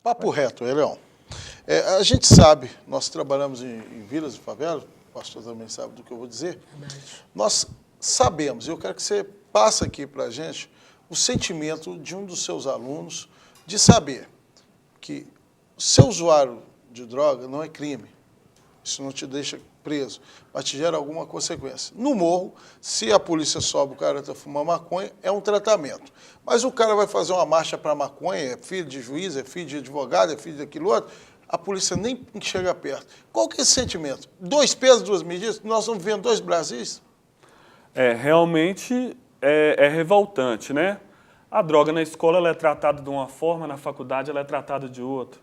Papo reto, Elião. A gente sabe, nós trabalhamos em vilas e favelas, o pastor também sabe do que eu vou dizer. Nós sabemos, eu quero que você passe aqui para a gente o sentimento de um dos seus alunos de saber que ser usuário de droga não é crime. Isso não te deixa preso, mas te gera alguma consequência. No morro, se a polícia sobe, o cara está fumando maconha, é um tratamento. Mas o cara vai fazer uma marcha para maconha, é filho de juiz, é filho de advogado, é filho daquilo outro, a polícia nem chega perto. Qual que é esse sentimento? 2 pesos, 2 medidas? Nós estamos vivendo 2 Brasis? Realmente é revoltante, né? A droga na escola ela é tratada de uma forma, na faculdade ela é tratada de outra.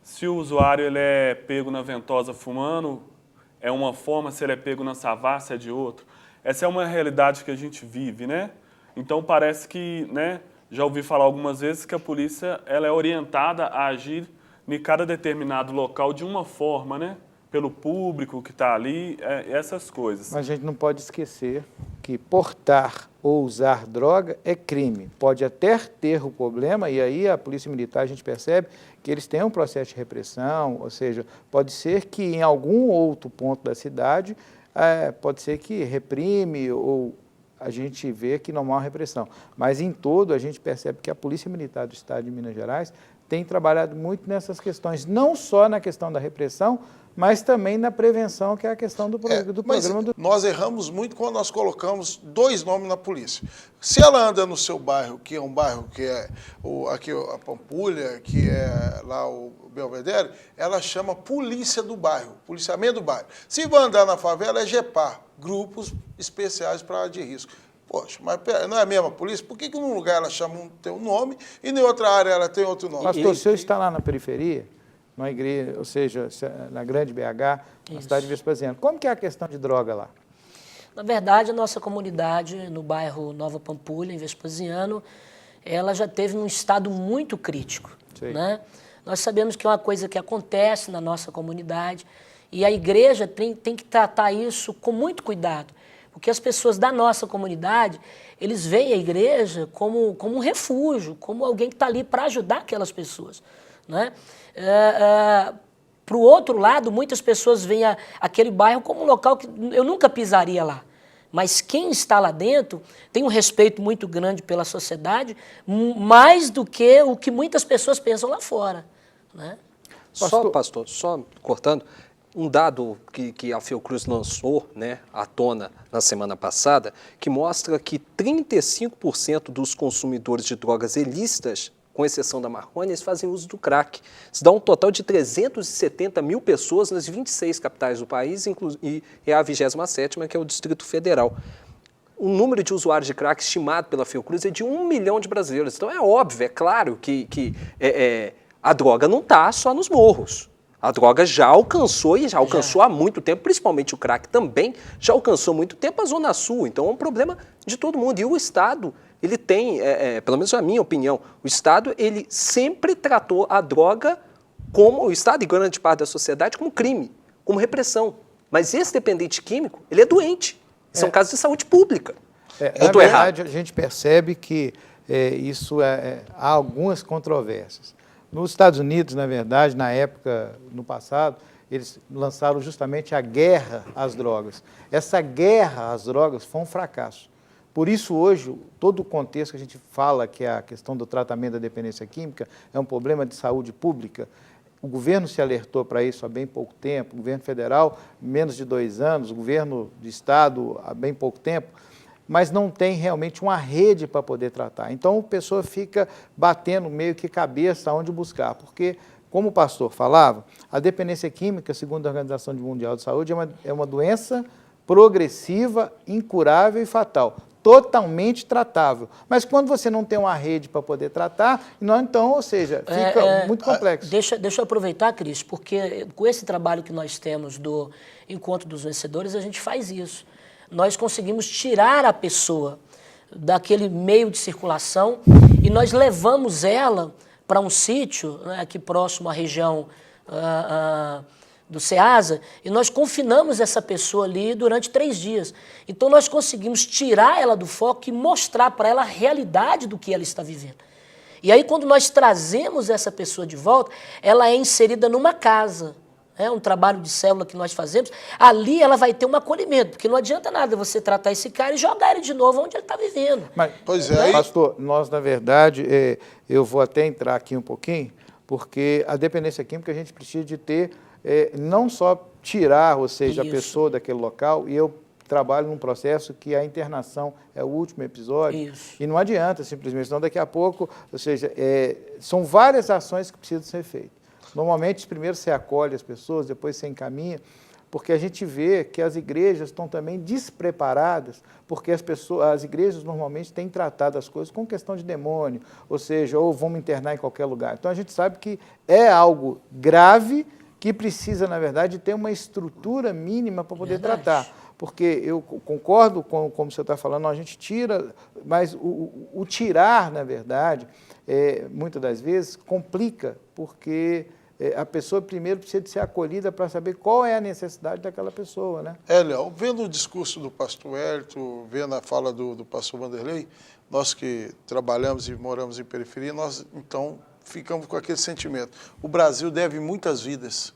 Se o usuário ele é pego na ventosa fumando, é uma forma, se ele é pego na savassi é de outra. Essa é uma realidade que a gente vive, né? Então parece que, né, já ouvi falar algumas vezes que a polícia ela é orientada a agir em cada determinado local de uma forma, né? Pelo público que está ali, essas coisas. Mas a gente não pode esquecer que portar ou usar droga é crime. Pode até ter o problema, e aí a Polícia Militar, a gente percebe que eles têm um processo de repressão, ou seja, pode ser que em algum outro ponto da cidade, pode ser que reprime ou a gente vê que não há uma repressão. Mas em todo a gente percebe que a Polícia Militar do Estado de Minas Gerais tem trabalhado muito nessas questões, não só na questão da repressão, mas também na prevenção, que é a questão do programa. Nós erramos muito quando nós colocamos 2 nomes na polícia. Se ela anda no seu bairro, que é um bairro que é aqui a Pampulha, que é lá o Belvedere, ela chama polícia do bairro, policiamento do bairro. Se vai andar na favela, é GEPAR, grupos especiais para área de risco. Poxa, mas não é a mesma polícia? Por que num lugar ela chama tem um nome e em outra área ela tem outro nome? Pastor, o senhor está lá na periferia, numa igreja, ou seja, na grande BH, na cidade de Vespasiano. Como que é a questão de droga lá? Na verdade, a nossa comunidade, no bairro Nova Pampulha, em Vespasiano, ela já teve um estado muito crítico. Né? Nós sabemos que é uma coisa que acontece na nossa comunidade e a igreja tem que tratar isso com muito cuidado, porque as pessoas da nossa comunidade, eles veem a igreja como um refúgio, como alguém que está ali para ajudar aquelas pessoas. Né? Para o outro lado, muitas pessoas veem aquele bairro como um local que eu nunca pisaria lá. Mas quem está lá dentro tem um respeito muito grande pela sociedade, mais do que o que muitas pessoas pensam lá fora. Né? Pastor, só cortando, um dado que a Fiocruz lançou, né, à tona na semana passada, que mostra que 35% dos consumidores de drogas ilícitas, com exceção da maconha, eles fazem uso do crack. Isso dá um total de 370 mil pessoas nas 26 capitais do país, e é a 27ª, que é o Distrito Federal. O número de usuários de crack estimado pela Fiocruz é de 1 milhão de brasileiros. Então é óbvio, é claro que a droga não está só nos morros. A droga já alcançou, e já alcançou há muito tempo, principalmente o crack também, já alcançou há muito tempo a Zona Sul. Então é um problema de todo mundo. E o Estado, ele tem, pelo menos na minha opinião, o Estado ele sempre tratou a droga como, o Estado e grande parte da sociedade, como crime, como repressão. Mas esse dependente químico, ele é doente. São casos de saúde pública. Na verdade, a gente percebe que há algumas controvérsias. Nos Estados Unidos, na verdade, na época, no passado, eles lançaram justamente a guerra às drogas. Essa guerra às drogas foi um fracasso. Por isso, hoje, todo o contexto que a gente fala, que é a questão do tratamento da dependência química, é um problema de saúde pública. O governo se alertou para isso há bem pouco tempo, o governo federal, menos de 2 anos, o governo de estado, há bem pouco tempo, mas não tem realmente uma rede para poder tratar. Então, a pessoa fica batendo meio que cabeça onde buscar, porque, como o pastor falava, a dependência química, segundo a Organização Mundial de Saúde, é uma doença progressiva, incurável e fatal, totalmente tratável. Mas quando você não tem uma rede para poder tratar, então, ou seja, fica muito complexo. Deixa eu aproveitar, Cris, porque com esse trabalho que nós temos do Encontro dos Vencedores, a gente faz isso. Nós conseguimos tirar a pessoa daquele meio de circulação e nós levamos ela para um sítio, né, aqui próximo à região do Ceasa, e nós confinamos essa pessoa ali durante 3 dias. Então nós conseguimos tirar ela do foco e mostrar para ela a realidade do que ela está vivendo. E aí, quando nós trazemos essa pessoa de volta, ela é inserida numa casa. É um trabalho de célula que nós fazemos. Ali ela vai ter um acolhimento, porque não adianta nada você tratar esse cara e jogar ele de novo onde ele está vivendo. Mas, Pois é, pastor, nós, na verdade, eu vou até entrar aqui um pouquinho, porque a dependência química a gente precisa de ter, não só tirar, ou seja, a Isso. pessoa daquele local, e eu trabalho num processo que a internação é o último episódio, Isso. e não adianta simplesmente, senão daqui a pouco, ou seja, são várias ações que precisam ser feitas. Normalmente, primeiro você acolhe as pessoas, depois você encaminha, porque a gente vê que as igrejas estão também despreparadas, porque as igrejas normalmente têm tratado as coisas com questão de demônio, ou seja, ou vamos internar em qualquer lugar. Então a gente sabe que é algo grave que precisa, na verdade, ter uma estrutura mínima para poder tratar. Porque eu concordo com como você está falando, a gente tira, mas o tirar, na verdade, muitas das vezes complica, porque a pessoa primeiro precisa de ser acolhida para saber qual é a necessidade daquela pessoa, né? Léo, vendo o discurso do pastor Hélito, vendo a fala do pastor Vanderlei, nós que trabalhamos e moramos em periferia, nós então ficamos com aquele sentimento. O Brasil deve muitas vidas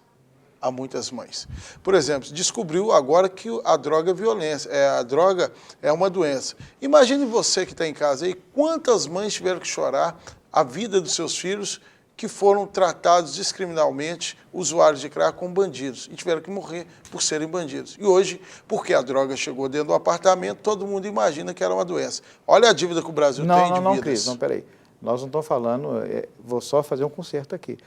a muitas mães. Por exemplo, descobriu agora que a droga é violência, a droga é uma doença. Imagine você que está em casa aí, quantas mães tiveram que chorar a vida dos seus filhos que foram tratados discriminalmente, usuários de crack, como bandidos, e tiveram que morrer por serem bandidos. E hoje, porque a droga chegou dentro do apartamento, todo mundo imagina que era uma doença. Olha a dívida que o Brasil tem de vidas. Não, Cris, não, peraí. Nós não estamos falando, vou só fazer um conserto aqui.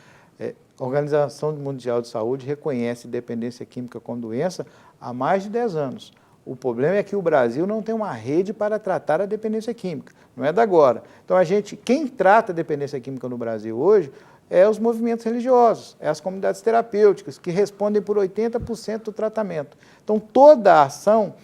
A Organização Mundial de Saúde reconhece dependência química como doença há mais de 10 anos. O problema é que o Brasil não tem uma rede para tratar a dependência química, não é da agora. Então, quem trata a dependência química no Brasil hoje é os movimentos religiosos, é as comunidades terapêuticas, que respondem por 80% do tratamento. Então, toda a ação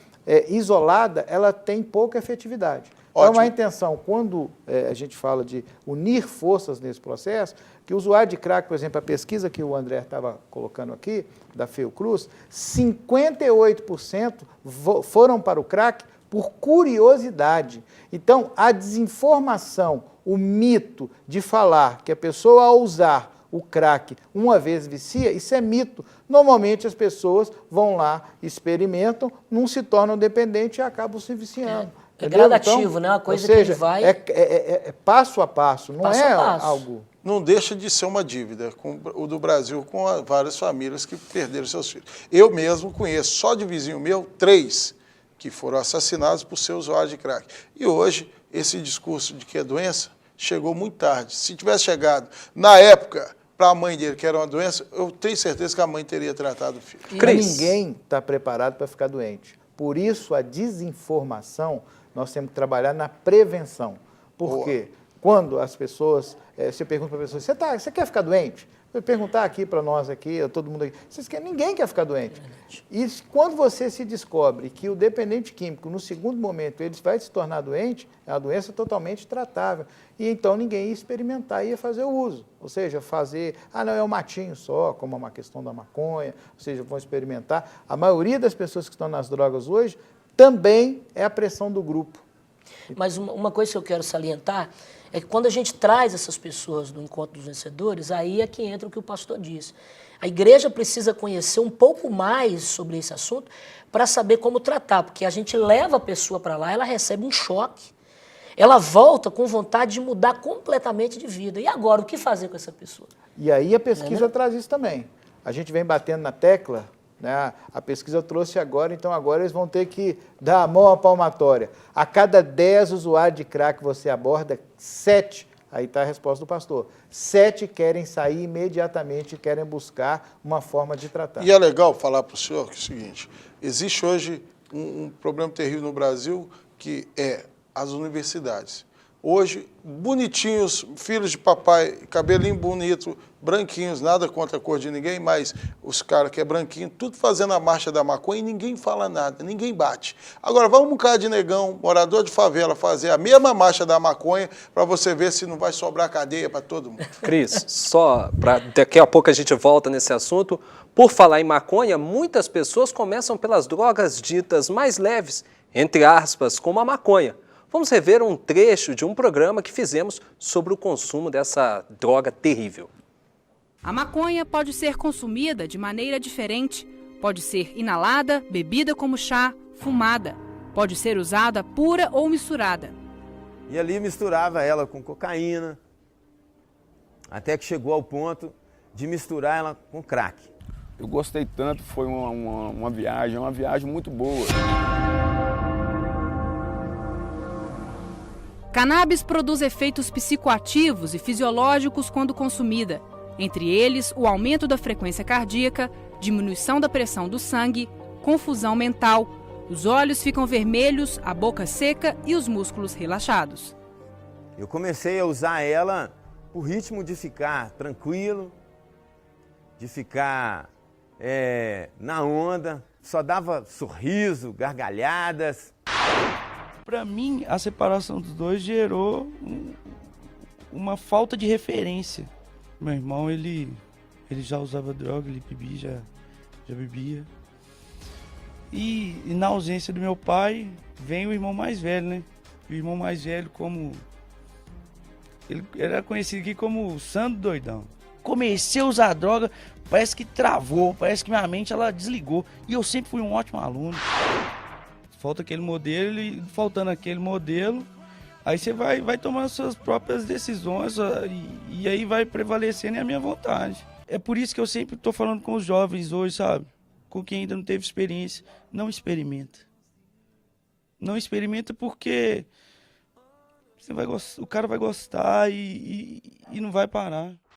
isolada, ela tem pouca efetividade. Ótimo. Então, a intenção, quando a gente fala de unir forças nesse processo, que o usuário de crack, por exemplo, a pesquisa que o André estava colocando aqui, da Fiocruz, 58% foram para o crack por curiosidade. Então, a desinformação, o mito de falar que a pessoa, ao usar o crack uma vez vicia, isso é mito. Normalmente as pessoas vão lá, experimentam, não se tornam dependentes e acabam se viciando. É gradativo, né? Uma coisa ou seja, que vai... é passo a passo, não Passo é a passo. algo... Não deixa de ser uma dívida, o do Brasil com várias famílias que perderam seus filhos. Eu mesmo conheço, só de vizinho meu, 3 que foram assassinados por ser usuário de crack. E hoje, esse discurso de que é doença chegou muito tarde. Se tivesse chegado na época para a mãe dele, que era uma doença, eu tenho certeza que a mãe teria tratado o filho. Mas ninguém está preparado para ficar doente. Por isso, a desinformação, nós temos que trabalhar na prevenção. Por quê? Quando as pessoas, você pergunta para a pessoa, você quer ficar doente? Vou perguntar aqui para nós, aqui, todo mundo aqui, ninguém quer ficar doente. E quando você se descobre que o dependente químico, no segundo momento, ele vai se tornar doente, é uma doença totalmente tratável. E então ninguém ia experimentar, ia fazer o uso. Ou seja, não, é um matinho só, como uma questão da maconha, ou seja, vão experimentar. A maioria das pessoas que estão nas drogas hoje também é a pressão do grupo. Mas uma coisa que eu quero salientar é que quando a gente traz essas pessoas do Encontro dos Vencedores, aí é que entra o que o pastor disse. A igreja precisa conhecer um pouco mais sobre esse assunto para saber como tratar, porque a gente leva a pessoa para lá, ela recebe um choque, ela volta com vontade de mudar completamente de vida. E agora, o que fazer com essa pessoa? E aí a pesquisa traz isso também. A gente vem batendo na tecla, né? A pesquisa trouxe agora, então agora eles vão ter que dar a mão à palmatória. A cada 10 usuários de crack que você aborda, 7, aí está a resposta do pastor, 7 querem sair imediatamente e querem buscar uma forma de tratar. E é legal falar para o senhor que é o seguinte, existe hoje um problema terrível no Brasil, que é as universidades. Hoje, bonitinhos, filhos de papai, cabelinho bonito, branquinhos, nada contra a cor de ninguém, mas os caras que é branquinho, tudo fazendo a marcha da maconha e ninguém fala nada, ninguém bate. Agora, vamos um cara de negão, morador de favela, fazer a mesma marcha da maconha para você ver se não vai sobrar cadeia para todo mundo. Cris, só para daqui a pouco a gente volta nesse assunto. Por falar em maconha, muitas pessoas começam pelas drogas ditas mais leves, entre aspas, como a maconha. Vamos rever um trecho de um programa que fizemos sobre o consumo dessa droga terrível. A maconha pode ser consumida de maneira diferente. Pode ser inalada, bebida como chá, fumada. Pode ser usada pura ou misturada. E ali misturava ela com cocaína, até que chegou ao ponto de misturar ela com crack. Eu gostei tanto, foi uma viagem muito boa. Cannabis produz efeitos psicoativos e fisiológicos quando consumida. Entre eles, o aumento da frequência cardíaca, diminuição da pressão do sangue, confusão mental, os olhos ficam vermelhos, a boca seca e os músculos relaxados. Eu comecei a usar ela por ritmo de ficar tranquilo, de ficar na onda, só dava sorriso, gargalhadas. Para mim, a separação dos dois gerou uma falta de referência. Meu irmão, ele já usava droga, ele bebia, já bebia. E na ausência do meu pai, vem o irmão mais velho, né? O irmão mais velho, como... Ele era conhecido aqui como o Sandro Doidão. Comecei a usar droga, parece que travou, parece que minha mente ela desligou. E eu sempre fui um ótimo aluno. Falta aquele modelo e faltando aquele modelo, aí você vai tomando suas próprias decisões e aí vai prevalecendo a minha vontade. É por isso que eu sempre estou falando com os jovens hoje, sabe? Com quem ainda não teve experiência, não experimenta. Não experimenta porque o cara vai gostar e não vai parar.